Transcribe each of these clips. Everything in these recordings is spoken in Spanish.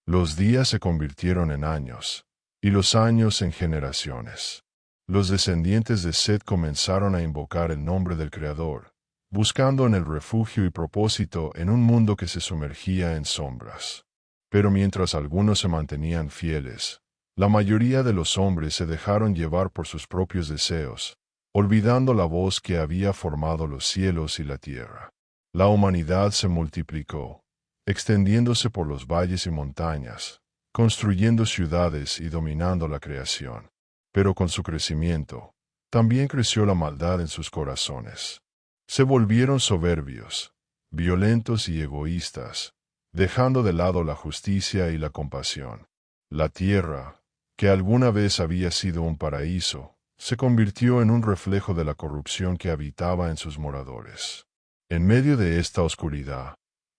Los días se convirtieron en años, y los años en generaciones. Los descendientes de Set comenzaron a invocar el nombre del Creador, buscando en el refugio y propósito en un mundo que se sumergía en sombras. Pero mientras algunos se mantenían fieles, la mayoría de los hombres se dejaron llevar por sus propios deseos, olvidando la voz que había formado los cielos y la tierra. La humanidad se multiplicó, extendiéndose por los valles y montañas, construyendo ciudades y dominando la creación. Pero con su crecimiento, también creció la maldad en sus corazones. Se volvieron soberbios, violentos y egoístas, dejando de lado la justicia y la compasión. La tierra, que alguna vez había sido un paraíso, se convirtió en un reflejo de la corrupción que habitaba en sus moradores. En medio de esta oscuridad,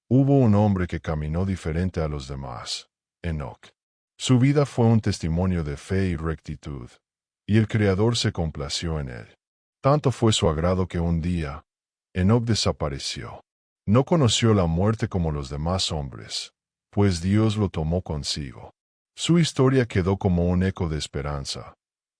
hubo un hombre que caminó diferente a los demás, Enoc. Su vida fue un testimonio de fe y rectitud, y el Creador se complació en él. Tanto fue su agrado que un día, Enoc desapareció. No conoció la muerte como los demás hombres, pues Dios lo tomó consigo. Su historia quedó como un eco de esperanza,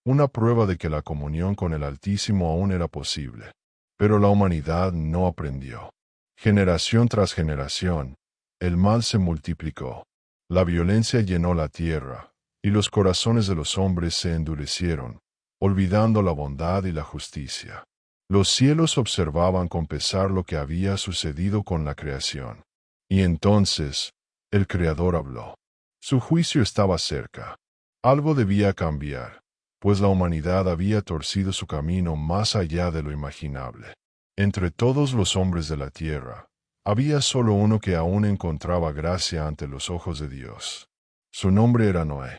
una prueba de que la comunión con el Altísimo aún era posible. Pero la humanidad no aprendió. Generación tras generación, el mal se multiplicó. La violencia llenó la tierra, y los corazones de los hombres se endurecieron, olvidando la bondad y la justicia. Los cielos observaban con pesar lo que había sucedido con la creación. Y entonces, el Creador habló. Su juicio estaba cerca. Algo debía cambiar, pues la humanidad había torcido su camino más allá de lo imaginable. Entre todos los hombres de la tierra, había solo uno que aún encontraba gracia ante los ojos de Dios. Su nombre era Noé.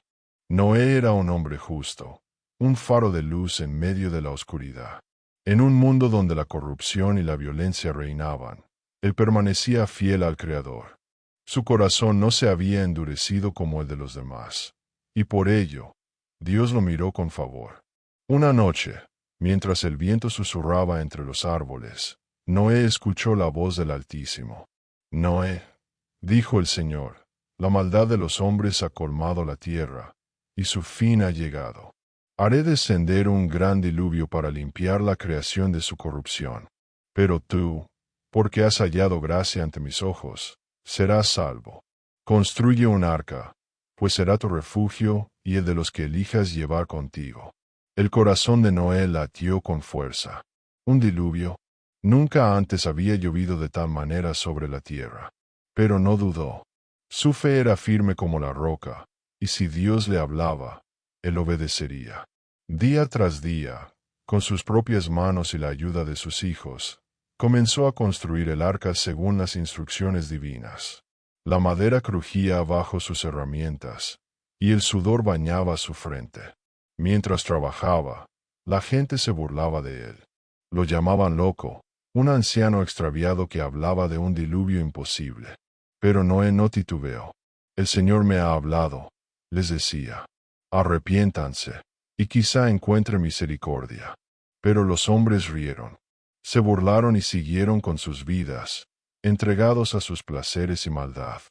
Noé era un hombre justo, un faro de luz en medio de la oscuridad. En un mundo donde la corrupción y la violencia reinaban, él permanecía fiel al Creador. Su corazón no se había endurecido como el de los demás, y por ello, Dios lo miró con favor. Una noche, mientras el viento susurraba entre los árboles, Noé escuchó la voz del Altísimo. Noé, dijo el Señor, la maldad de los hombres ha colmado la tierra, y su fin ha llegado. Haré descender un gran diluvio para limpiar la creación de su corrupción. Pero tú, porque has hallado gracia ante mis ojos, serás salvo. Construye un arca, pues será tu refugio y el de los que elijas llevar contigo. El corazón de Noé latió con fuerza. Un diluvio. Nunca antes había llovido de tal manera sobre la tierra. Pero no dudó. Su fe era firme como la roca, y si Dios le hablaba, él obedecería. Día tras día, con sus propias manos y la ayuda de sus hijos, comenzó a construir el arca según las instrucciones divinas. La madera crujía bajo sus herramientas, y el sudor bañaba su frente. Mientras trabajaba, la gente se burlaba de él. Lo llamaban loco, un anciano extraviado que hablaba de un diluvio imposible. Pero Noé no titubeó. El Señor me ha hablado, les decía. Arrepiéntanse, y quizá encuentre misericordia. Pero los hombres rieron. Se burlaron y siguieron con sus vidas, entregados a sus placeres y maldad.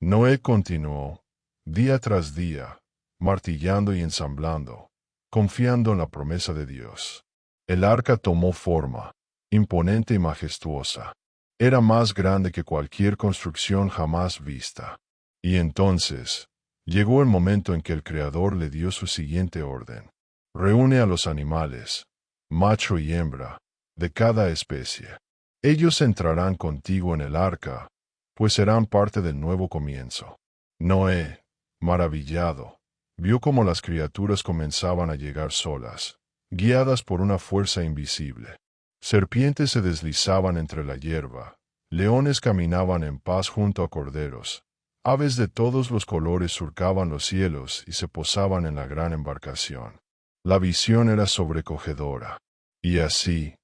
Noé continuó, día tras día, martillando y ensamblando, confiando en la promesa de Dios. El arca tomó forma, imponente y majestuosa. Era más grande que cualquier construcción jamás vista. Y entonces, llegó el momento en que el Creador le dio su siguiente orden. Reúne a los animales, macho y hembra, de cada especie. Ellos entrarán contigo en el arca, pues serán parte del nuevo comienzo. Noé, maravillado, vio cómo las criaturas comenzaban a llegar solas, guiadas por una fuerza invisible. Serpientes se deslizaban entre la hierba, leones caminaban en paz junto a corderos, aves de todos los colores surcaban los cielos y se posaban en la gran embarcación. La visión era sobrecogedora. Y así,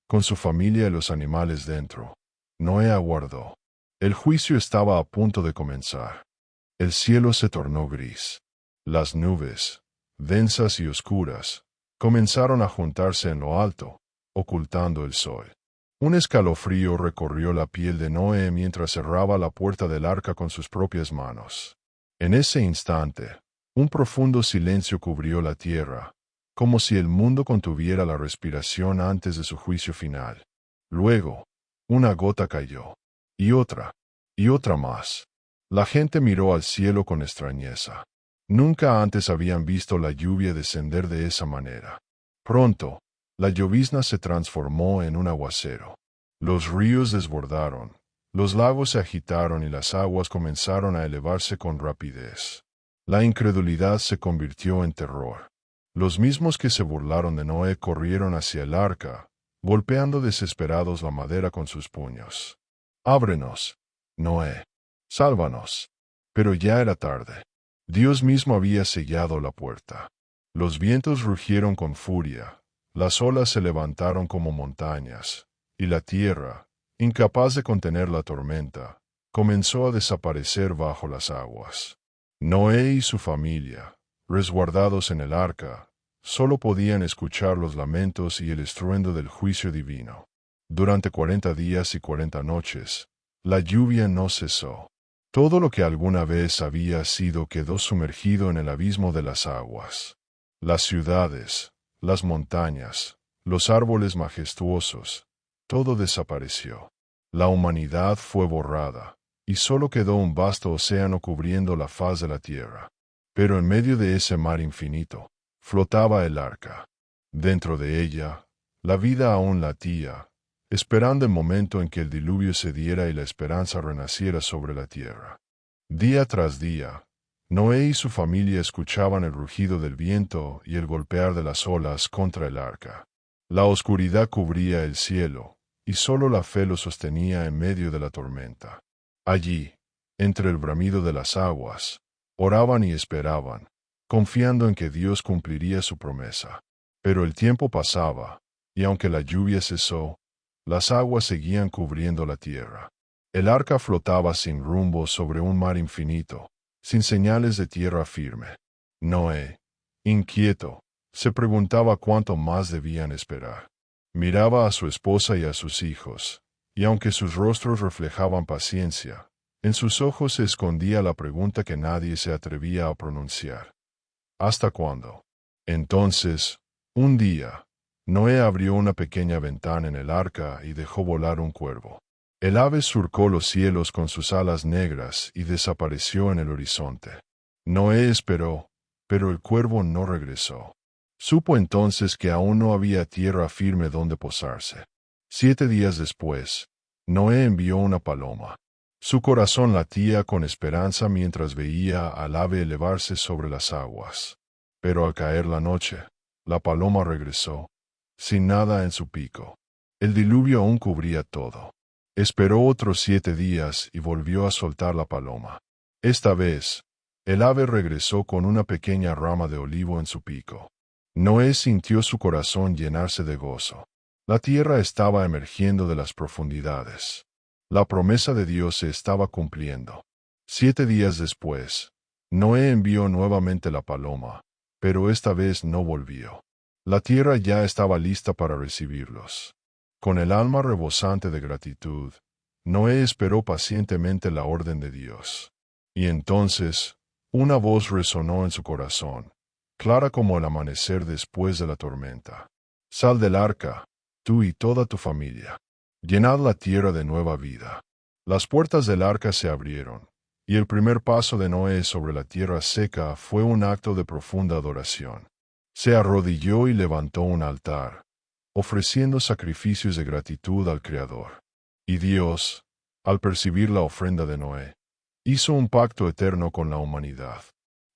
con su familia y los animales dentro, Noé aguardó. El juicio estaba a punto de comenzar. El cielo se tornó gris. Las nubes, densas y oscuras, comenzaron a juntarse en lo alto, ocultando el sol. Un escalofrío recorrió la piel de Noé mientras cerraba la puerta del arca con sus propias manos. En ese instante, un profundo silencio cubrió la tierra, como si el mundo contuviera la respiración antes de su juicio final. Luego, una gota cayó, y otra más. La gente miró al cielo con extrañeza. Nunca antes habían visto la lluvia descender de esa manera. Pronto, la llovizna se transformó en un aguacero. Los ríos desbordaron, los lagos se agitaron y las aguas comenzaron a elevarse con rapidez. La incredulidad se convirtió en terror. Los mismos que se burlaron de Noé corrieron hacia el arca, golpeando desesperados la madera con sus puños. «Ábrenos, Noé, sálvanos». Pero ya era tarde. Dios mismo había sellado la puerta. Los vientos rugieron con furia, las olas se levantaron como montañas, y la tierra, incapaz de contener la tormenta, comenzó a desaparecer bajo las aguas. Noé y su familia, resguardados en el arca, solo podían escuchar los lamentos y el estruendo del juicio divino. Durante 40 días y 40 noches, la lluvia no cesó. Todo lo que alguna vez había sido quedó sumergido en el abismo de las aguas. Las ciudades, las montañas, los árboles majestuosos, todo desapareció. La humanidad fue borrada, y solo quedó un vasto océano cubriendo la faz de la tierra. Pero en medio de ese mar infinito, flotaba el arca. Dentro de ella, la vida aún latía, esperando el momento en que el diluvio cediera y la esperanza renaciera sobre la tierra. Día tras día, Noé y su familia escuchaban el rugido del viento y el golpear de las olas contra el arca. La oscuridad cubría el cielo, y solo la fe lo sostenía en medio de la tormenta. Allí, entre el bramido de las aguas, oraban y esperaban, confiando en que Dios cumpliría su promesa. Pero el tiempo pasaba, y aunque la lluvia cesó, las aguas seguían cubriendo la tierra. El arca flotaba sin rumbo sobre un mar infinito, sin señales de tierra firme. Noé, inquieto, se preguntaba cuánto más debían esperar. Miraba a su esposa y a sus hijos, y aunque sus rostros reflejaban paciencia, en sus ojos se escondía la pregunta que nadie se atrevía a pronunciar. ¿Hasta cuándo? Entonces, un día, Noé abrió una pequeña ventana en el arca y dejó volar un cuervo. El ave surcó los cielos con sus alas negras y desapareció en el horizonte. Noé esperó, pero el cuervo no regresó. Supo entonces que aún no había tierra firme donde posarse. 7 días después, Noé envió una paloma. Su corazón latía con esperanza mientras veía al ave elevarse sobre las aguas. Pero al caer la noche, la paloma regresó, sin nada en su pico. El diluvio aún cubría todo. Esperó otros 7 días y volvió a soltar la paloma. Esta vez, el ave regresó con una pequeña rama de olivo en su pico. Noé sintió su corazón llenarse de gozo. La tierra estaba emergiendo de las profundidades. La promesa de Dios se estaba cumpliendo. 7 días después, Noé envió nuevamente la paloma, pero esta vez no volvió. La tierra ya estaba lista para recibirlos. Con el alma rebosante de gratitud, Noé esperó pacientemente la orden de Dios. Y entonces, una voz resonó en su corazón, clara como el amanecer después de la tormenta. Sal del arca, tú y toda tu familia. Llenad la tierra de nueva vida. Las puertas del arca se abrieron, y el primer paso de Noé sobre la tierra seca fue un acto de profunda adoración. Se arrodilló y levantó un altar, ofreciendo sacrificios de gratitud al Creador. Y Dios, al percibir la ofrenda de Noé, hizo un pacto eterno con la humanidad.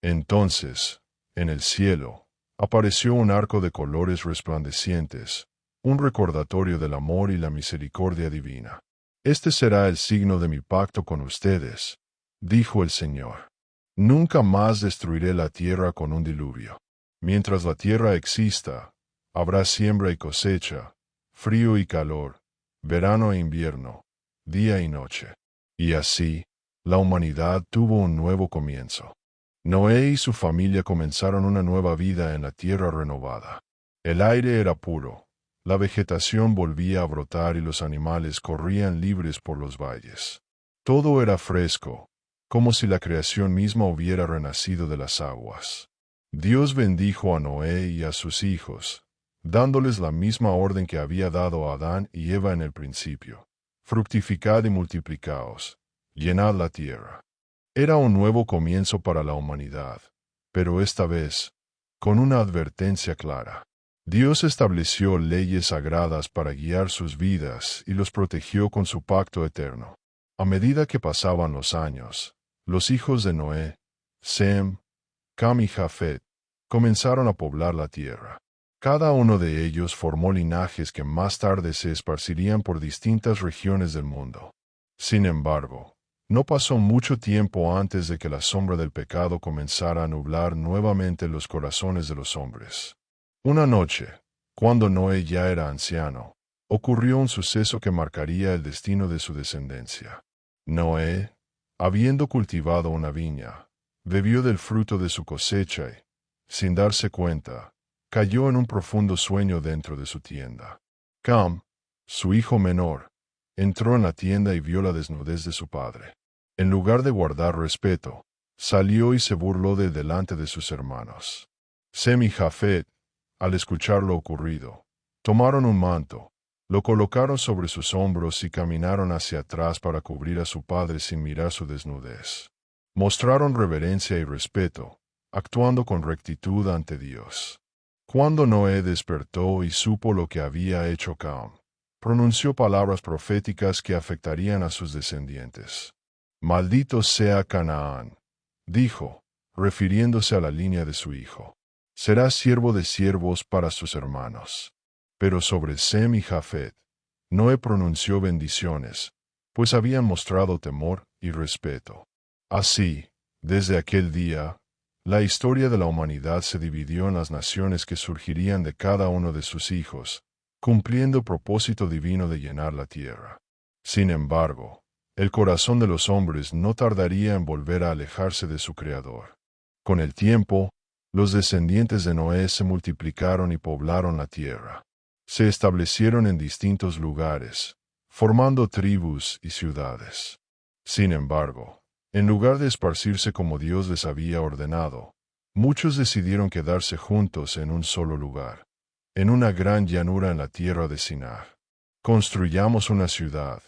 Entonces, en el cielo, apareció un arco de colores resplandecientes, un recordatorio del amor y la misericordia divina. Este será el signo de mi pacto con ustedes, dijo el Señor. Nunca más destruiré la tierra con un diluvio. Mientras la tierra exista, habrá siembra y cosecha, frío y calor, verano e invierno, día y noche. Y así, la humanidad tuvo un nuevo comienzo. Noé y su familia comenzaron una nueva vida en la tierra renovada. El aire era puro, la vegetación volvía a brotar y los animales corrían libres por los valles. Todo era fresco, como si la creación misma hubiera renacido de las aguas. Dios bendijo a Noé y a sus hijos, dándoles la misma orden que había dado a Adán y Eva en el principio: fructificad y multiplicaos, llenad la tierra. Era un nuevo comienzo para la humanidad, pero esta vez, con una advertencia clara. Dios estableció leyes sagradas para guiar sus vidas y los protegió con su pacto eterno. A medida que pasaban los años, los hijos de Noé, Sem, Cam y Jafet, comenzaron a poblar la tierra. Cada uno de ellos formó linajes que más tarde se esparcirían por distintas regiones del mundo. Sin embargo, no pasó mucho tiempo antes de que la sombra del pecado comenzara a nublar nuevamente los corazones de los hombres. Una noche, cuando Noé ya era anciano, ocurrió un suceso que marcaría el destino de su descendencia. Noé, habiendo cultivado una viña, bebió del fruto de su cosecha y, sin darse cuenta, cayó en un profundo sueño dentro de su tienda. Cam, su hijo menor, entró en la tienda y vio la desnudez de su padre. En lugar de guardar respeto, salió y se burló de delante de sus hermanos. Sem y Jafet, al escuchar lo ocurrido, tomaron un manto, lo colocaron sobre sus hombros y caminaron hacia atrás para cubrir a su padre sin mirar su desnudez. Mostraron reverencia y respeto, actuando con rectitud ante Dios. Cuando Noé despertó y supo lo que había hecho Cam, pronunció palabras proféticas que afectarían a sus descendientes. «Maldito sea Canaán», dijo, refiriéndose a la línea de su hijo. «Será siervo de siervos para sus hermanos». Pero sobre Sem y Jafet, Noé pronunció bendiciones, pues habían mostrado temor y respeto. Así, desde aquel día, la historia de la humanidad se dividió en las naciones que surgirían de cada uno de sus hijos, cumpliendo propósito divino de llenar la tierra. Sin embargo, el corazón de los hombres no tardaría en volver a alejarse de su Creador. Con el tiempo, los descendientes de Noé se multiplicaron y poblaron la tierra. Se establecieron en distintos lugares, formando tribus y ciudades. Sin embargo, en lugar de esparcirse como Dios les había ordenado, muchos decidieron quedarse juntos en un solo lugar, en una gran llanura en la tierra de Sinar. «Construyamos una ciudad»,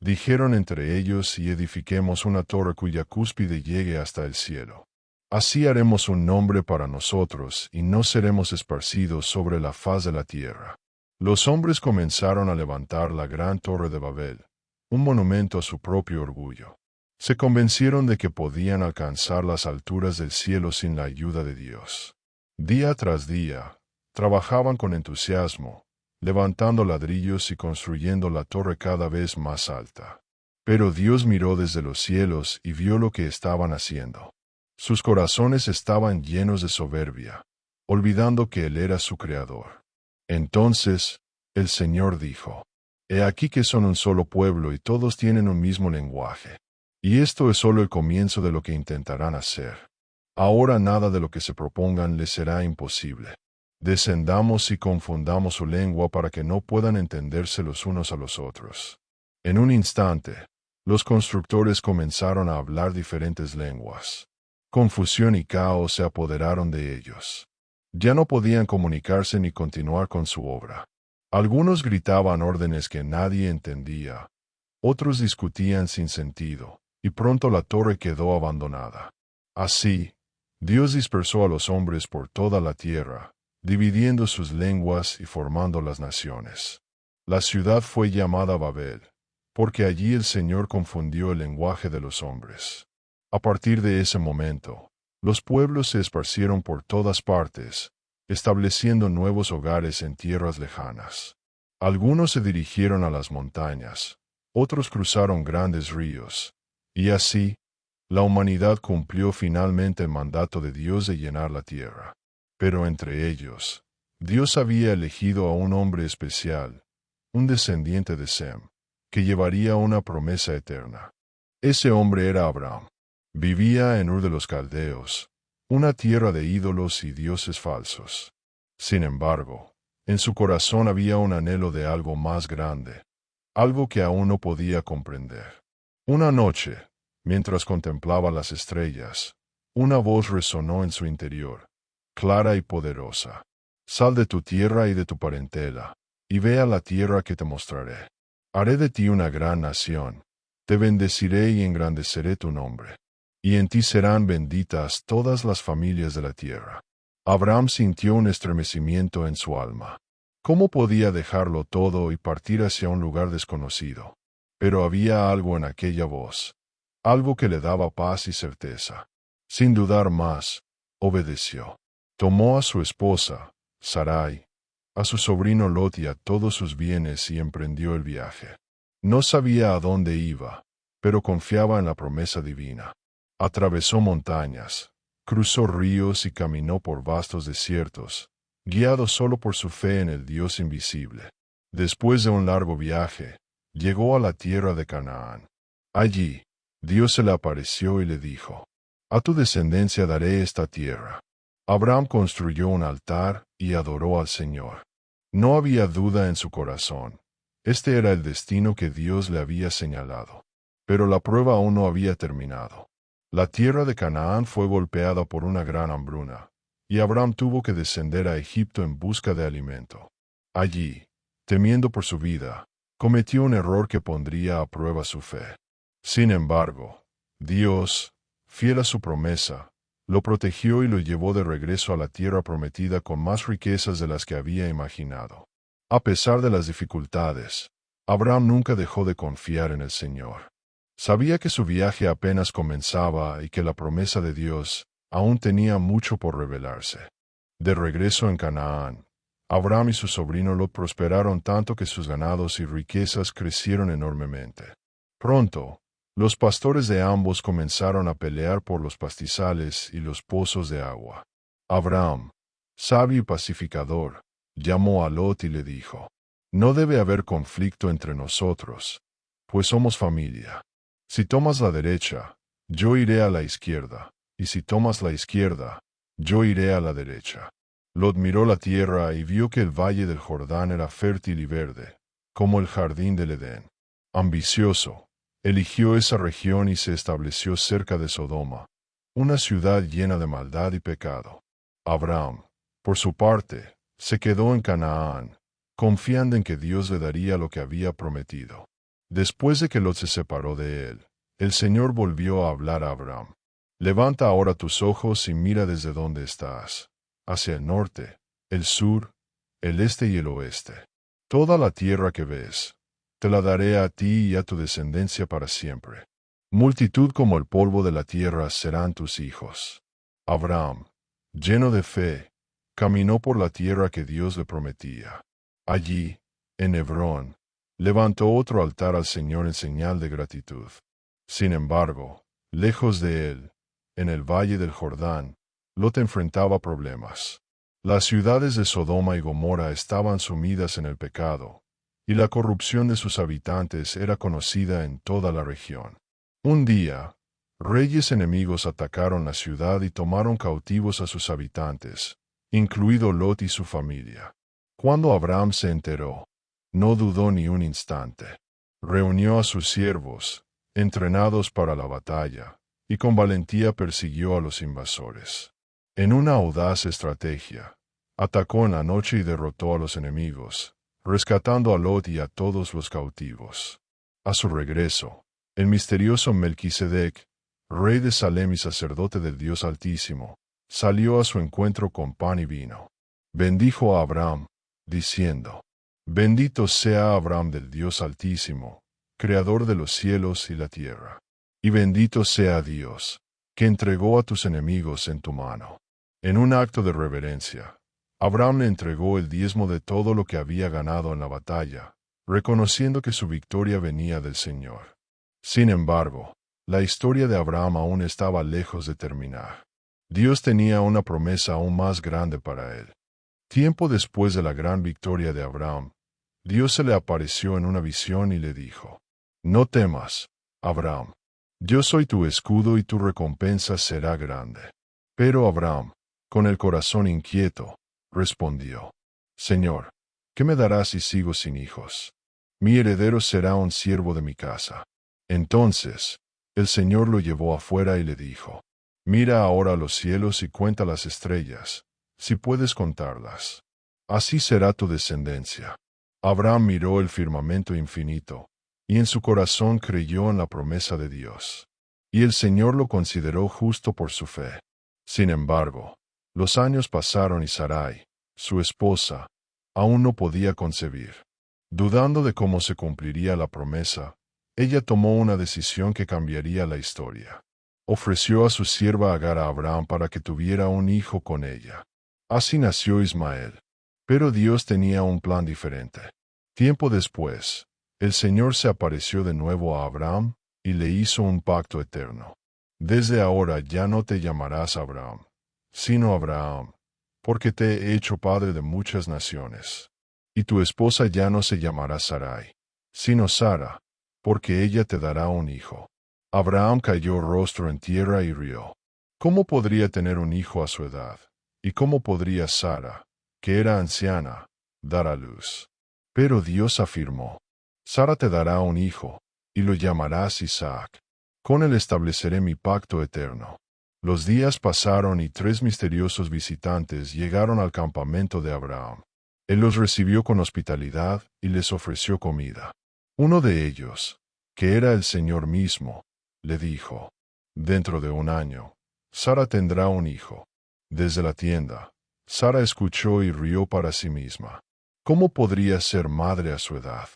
dijeron entre ellos, «y edifiquemos una torre cuya cúspide llegue hasta el cielo. Así haremos un nombre para nosotros y no seremos esparcidos sobre la faz de la tierra». Los hombres comenzaron a levantar la gran torre de Babel, un monumento a su propio orgullo. Se convencieron de que podían alcanzar las alturas del cielo sin la ayuda de Dios. Día tras día, trabajaban con entusiasmo, levantando ladrillos y construyendo la torre cada vez más alta. Pero Dios miró desde los cielos y vio lo que estaban haciendo. Sus corazones estaban llenos de soberbia, olvidando que Él era su Creador. Entonces, el Señor dijo: «He aquí que son un solo pueblo y todos tienen un mismo lenguaje. Y esto es solo el comienzo de lo que intentarán hacer. Ahora nada de lo que se propongan les será imposible. Descendamos y confundamos su lengua para que no puedan entenderse los unos a los otros». En un instante, los constructores comenzaron a hablar diferentes lenguas. Confusión y caos se apoderaron de ellos. Ya no podían comunicarse ni continuar con su obra. Algunos gritaban órdenes que nadie entendía, otros discutían sin sentido, y pronto la torre quedó abandonada. Así, Dios dispersó a los hombres por toda la tierra, dividiendo sus lenguas y formando las naciones. La ciudad fue llamada Babel, porque allí el Señor confundió el lenguaje de los hombres. A partir de ese momento, los pueblos se esparcieron por todas partes, estableciendo nuevos hogares en tierras lejanas. Algunos se dirigieron a las montañas, otros cruzaron grandes ríos, y así, la humanidad cumplió finalmente el mandato de Dios de llenar la tierra. Pero entre ellos, Dios había elegido a un hombre especial, un descendiente de Sem, que llevaría una promesa eterna. Ese hombre era Abraham. Vivía en Ur de los Caldeos, una tierra de ídolos y dioses falsos. Sin embargo, en su corazón había un anhelo de algo más grande, algo que aún no podía comprender. Una noche, Mientras contemplaba las estrellas, una voz resonó en su interior, clara y poderosa. Sal de tu tierra y de tu parentela, y ve a la tierra que te mostraré. Haré de ti una gran nación. Te bendeciré y engrandeceré tu nombre. Y en ti serán benditas todas las familias de la tierra. Abraham sintió un estremecimiento en su alma. ¿Cómo podía dejarlo todo y partir hacia un lugar desconocido? Pero había algo en aquella voz, algo que le daba paz y certeza. Sin dudar más, obedeció. Tomó a su esposa, Sarai, a su sobrino Lot y a todos sus bienes y emprendió el viaje. No sabía a dónde iba, pero confiaba en la promesa divina. Atravesó montañas, cruzó ríos y caminó por vastos desiertos, guiado solo por su fe en el Dios invisible. Después de un largo viaje, llegó a la tierra de Canaán. Allí, Dios se le apareció y le dijo: a tu descendencia daré esta tierra. Abraham construyó un altar y adoró al Señor. No había duda en su corazón. Este era el destino que Dios le había señalado. Pero la prueba aún no había terminado. La tierra de Canaán fue golpeada por una gran hambruna, y Abraham tuvo que descender a Egipto en busca de alimento. Allí, temiendo por su vida, cometió un error que pondría a prueba su fe. Sin embargo, Dios, fiel a su promesa, lo protegió y lo llevó de regreso a la tierra prometida con más riquezas de las que había imaginado. A pesar de las dificultades, Abraham nunca dejó de confiar en el Señor. Sabía que su viaje apenas comenzaba y que la promesa de Dios aún tenía mucho por revelarse. De regreso en Canaán, Abraham y su sobrino Lot prosperaron tanto que sus ganados y riquezas crecieron enormemente. Pronto, los pastores de ambos comenzaron a pelear por los pastizales y los pozos de agua. Abraham, sabio y pacificador, llamó a Lot y le dijo: no debe haber conflicto entre nosotros, pues somos familia. Si tomas la derecha, yo iré a la izquierda, y si tomas la izquierda, yo iré a la derecha. Lot miró la tierra y vio que el valle del Jordán era fértil y verde, como el jardín del Edén. Ambicioso, eligió esa región y se estableció cerca de Sodoma, una ciudad llena de maldad y pecado. Abraham, por su parte, se quedó en Canaán, confiando en que Dios le daría lo que había prometido. Después de que Lot se separó de él, el Señor volvió a hablar a Abraham. Levanta ahora tus ojos y mira desde donde estás, hacia el norte, el sur, el este y el oeste. Toda la tierra que ves, te la daré a ti y a tu descendencia para siempre. Multitud como el polvo de la tierra serán tus hijos. Abraham, lleno de fe, caminó por la tierra que Dios le prometía. Allí, en Hebrón, levantó otro altar al Señor en señal de gratitud. Sin embargo, lejos de él, en el valle del Jordán, Lot enfrentaba problemas. Las ciudades de Sodoma y Gomorra estaban sumidas en el pecado, y la corrupción de sus habitantes era conocida en toda la región. Un día, reyes enemigos atacaron la ciudad y tomaron cautivos a sus habitantes, incluido Lot y su familia. Cuando Abraham se enteró, no dudó ni un instante. Reunió a sus siervos, entrenados para la batalla, y con valentía persiguió a los invasores. En una audaz estrategia, atacó en la noche y derrotó a los enemigos, rescatando a Lot y a todos los cautivos. A su regreso, el misterioso Melquisedec, rey de Salem y sacerdote del Dios Altísimo, salió a su encuentro con pan y vino. Bendijo a Abraham, diciendo: bendito sea Abraham del Dios Altísimo, creador de los cielos y la tierra. Y bendito sea Dios, que entregó a tus enemigos en tu mano. En un acto de reverencia, Abraham le entregó el diezmo de todo lo que había ganado en la batalla, reconociendo que su victoria venía del Señor. Sin embargo, la historia de Abraham aún estaba lejos de terminar. Dios tenía una promesa aún más grande para él. Tiempo después de la gran victoria de Abraham, Dios se le apareció en una visión y le dijo: no temas, Abraham. Yo soy tu escudo y tu recompensa será grande. Pero Abraham, con el corazón inquieto, respondió: Señor, ¿qué me darás si sigo sin hijos? Mi heredero será un siervo de mi casa. Entonces, El Señor lo llevó afuera y le dijo: Mira ahora los cielos y cuenta las estrellas, si puedes contarlas. Así será tu descendencia. Abraham miró el firmamento infinito, y en su corazón creyó en la promesa de Dios. Y el Señor lo consideró justo por su fe. Sin embargo, los años pasaron y Sarai, su esposa, aún no podía concebir. Dudando de cómo se cumpliría la promesa, ella tomó una decisión que cambiaría la historia. Ofreció a su sierva Agar a Abraham para que tuviera un hijo con ella. Así nació Ismael. Pero Dios tenía un plan diferente. Tiempo después, el Señor se apareció de nuevo a Abraham y le hizo un pacto eterno. Desde ahora ya no te llamarás Abraham, sino Abraham, porque te he hecho padre de muchas naciones. Y tu esposa ya no se llamará Sarai, sino Sara, porque ella te dará un hijo. Abraham cayó rostro en tierra y rió. ¿Cómo podría tener un hijo a su edad? ¿Y cómo podría Sara, que era anciana, dar a luz? Pero Dios afirmó: Sara te dará un hijo, y lo llamarás Isaac. Con él estableceré mi pacto eterno. Los días pasaron y 3 misteriosos visitantes llegaron al campamento de Abraham. Él los recibió con hospitalidad y les ofreció comida. Uno de ellos, que era el Señor mismo, le dijo: Dentro de un año, Sara tendrá un hijo. Desde la tienda, Sara escuchó y rió para sí misma. ¿Cómo podría ser madre a su edad?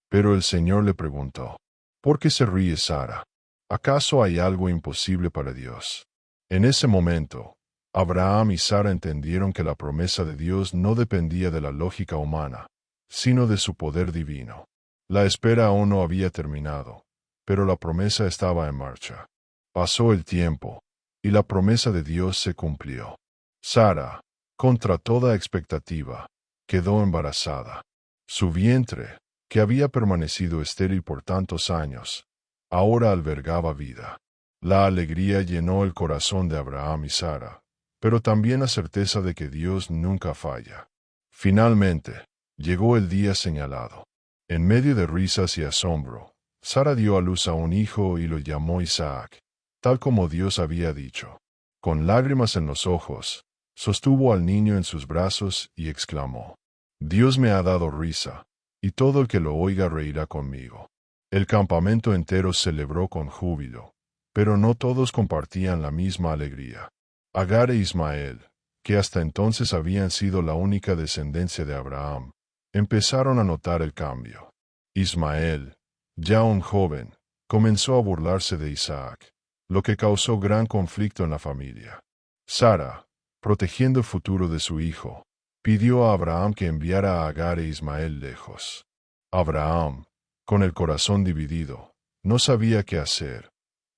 Pero el Señor le preguntó: ¿Por qué se ríe Sara? ¿Acaso hay algo imposible para Dios? En ese momento, Abraham y Sara entendieron que la promesa de Dios no dependía de la lógica humana, sino de su poder divino. La espera aún no había terminado, pero la promesa estaba en marcha. Pasó el tiempo, y la promesa de Dios se cumplió. Sara, contra toda expectativa, quedó embarazada. Su vientre, que había permanecido estéril por tantos años, ahora albergaba vida. La alegría llenó el corazón de Abraham y Sara, pero también la certeza de que Dios nunca falla. Finalmente, llegó el día señalado. En medio de risas y asombro, Sara dio a luz a un hijo y lo llamó Isaac, tal como Dios había dicho. Con lágrimas en los ojos, sostuvo al niño en sus brazos y exclamó: Dios me ha dado risa, y todo el que lo oiga reirá conmigo. El campamento entero celebró con júbilo, pero no todos compartían la misma alegría. Agar e Ismael, que hasta entonces habían sido la única descendencia de Abraham, empezaron a notar el cambio. Ismael, ya un joven, comenzó a burlarse de Isaac, lo que causó gran conflicto en la familia. Sara, protegiendo el futuro de su hijo, pidió a Abraham que enviara a Agar e Ismael lejos. Abraham, con el corazón dividido, no sabía qué hacer,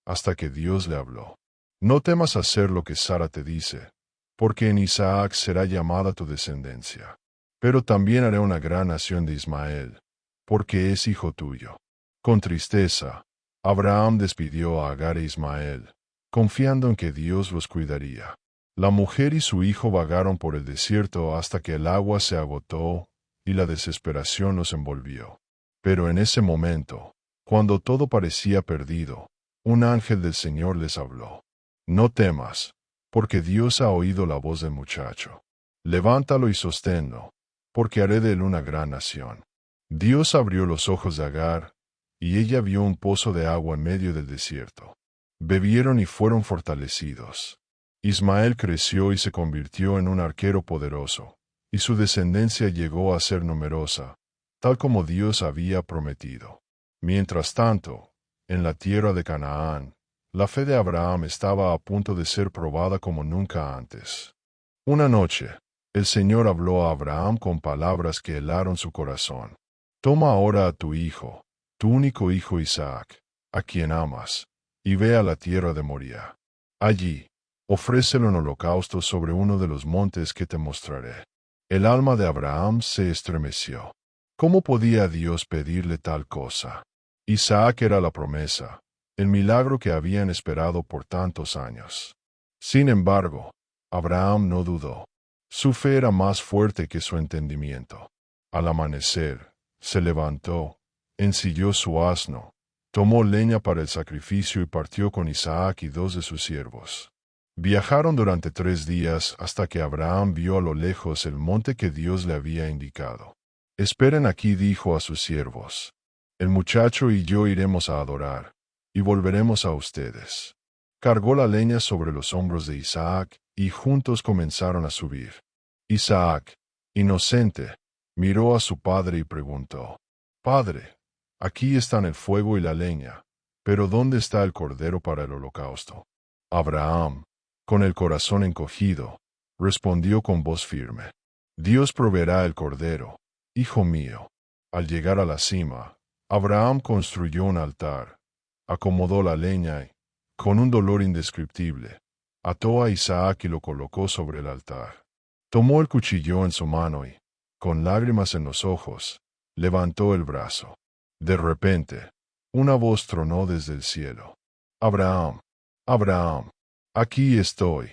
hasta que Dios le habló. No temas hacer lo que Sara te dice, porque en Isaac será llamada tu descendencia. Pero también haré una gran nación de Ismael, porque es hijo tuyo. Con tristeza, Abraham despidió a Agar e Ismael, confiando en que Dios los cuidaría. La mujer y su hijo vagaron por el desierto hasta que el agua se agotó y la desesperación los envolvió. Pero en ese momento, cuando todo parecía perdido, un ángel del Señor les habló. No temas, porque Dios ha oído la voz del muchacho. Levántalo y sosténlo, porque haré de él una gran nación. Dios abrió los ojos de Agar, y ella vio un pozo de agua en medio del desierto. Bebieron y fueron fortalecidos. Ismael creció y se convirtió en un arquero poderoso, y su descendencia llegó a ser numerosa, tal como Dios había prometido. Mientras tanto, en la tierra de Canaán, la fe de Abraham estaba a punto de ser probada como nunca antes. Una noche, el Señor habló a Abraham con palabras que helaron su corazón. Toma ahora a tu hijo, tu único hijo Isaac, a quien amas, y ve a la tierra de Moría. Allí, ofrécelo en holocausto sobre uno de los montes que te mostraré. El alma de Abraham se estremeció. ¿Cómo podía Dios pedirle tal cosa? Isaac era la promesa, el milagro que habían esperado por tantos años. Sin embargo, Abraham no dudó. Su fe era más fuerte que su entendimiento. Al amanecer, se levantó, ensilló su asno, Tomó leña para el sacrificio y partió con Isaac y 2 de sus siervos. Viajaron durante 3 días hasta que Abraham vio a lo lejos el monte que Dios le había indicado. Esperen aquí, dijo a sus siervos. El muchacho y yo iremos a adorar, y volveremos a ustedes. Cargó la leña sobre los hombros de Isaac, y juntos comenzaron a subir. Isaac, inocente, miró a su padre y preguntó: Padre, aquí están el fuego y la leña, pero ¿dónde está el cordero para el holocausto? Abraham, con el corazón encogido, respondió con voz firme: Dios proveerá el cordero, hijo mío. Al llegar a la cima, Abraham construyó un altar, acomodó la leña y, con un dolor indescriptible, ató a Isaac y lo colocó sobre el altar. Tomó el cuchillo en su mano y, con lágrimas en los ojos, levantó el brazo. De repente, una voz tronó desde el cielo: Abraham, Abraham, aquí estoy.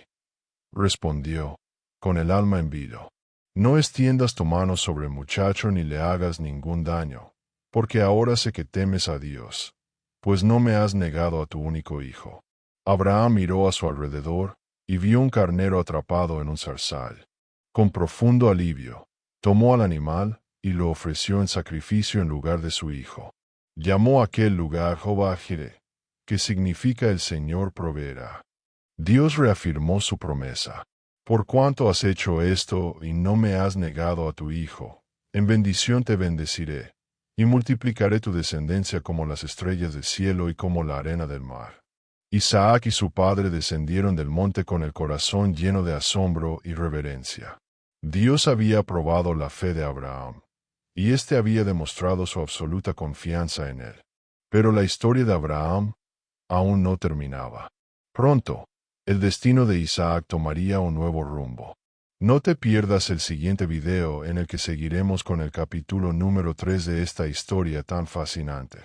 Respondió, con el alma en vilo: No extiendas tu mano sobre el muchacho ni le hagas ningún daño, porque ahora sé que temes a Dios, pues no me has negado a tu único hijo. Abraham miró a su alrededor y vio un carnero atrapado en un zarzal. Con profundo alivio, tomó al animal y lo ofreció en sacrificio en lugar de su hijo. Llamó a aquel lugar Jehová Jireh, que significa el Señor proveerá. Dios reafirmó su promesa. Por cuanto has hecho esto y no me has negado a tu hijo, en bendición te bendeciré, y multiplicaré tu descendencia como las estrellas del cielo y como la arena del mar. Isaac y su padre descendieron del monte con el corazón lleno de asombro y reverencia. Dios había probado la fe de Abraham, y éste había demostrado su absoluta confianza en él. Pero la historia de Abraham aún no terminaba. Pronto, el destino de Isaac tomaría un nuevo rumbo. No te pierdas el siguiente video en el que seguiremos con el capítulo número 3 de esta historia tan fascinante.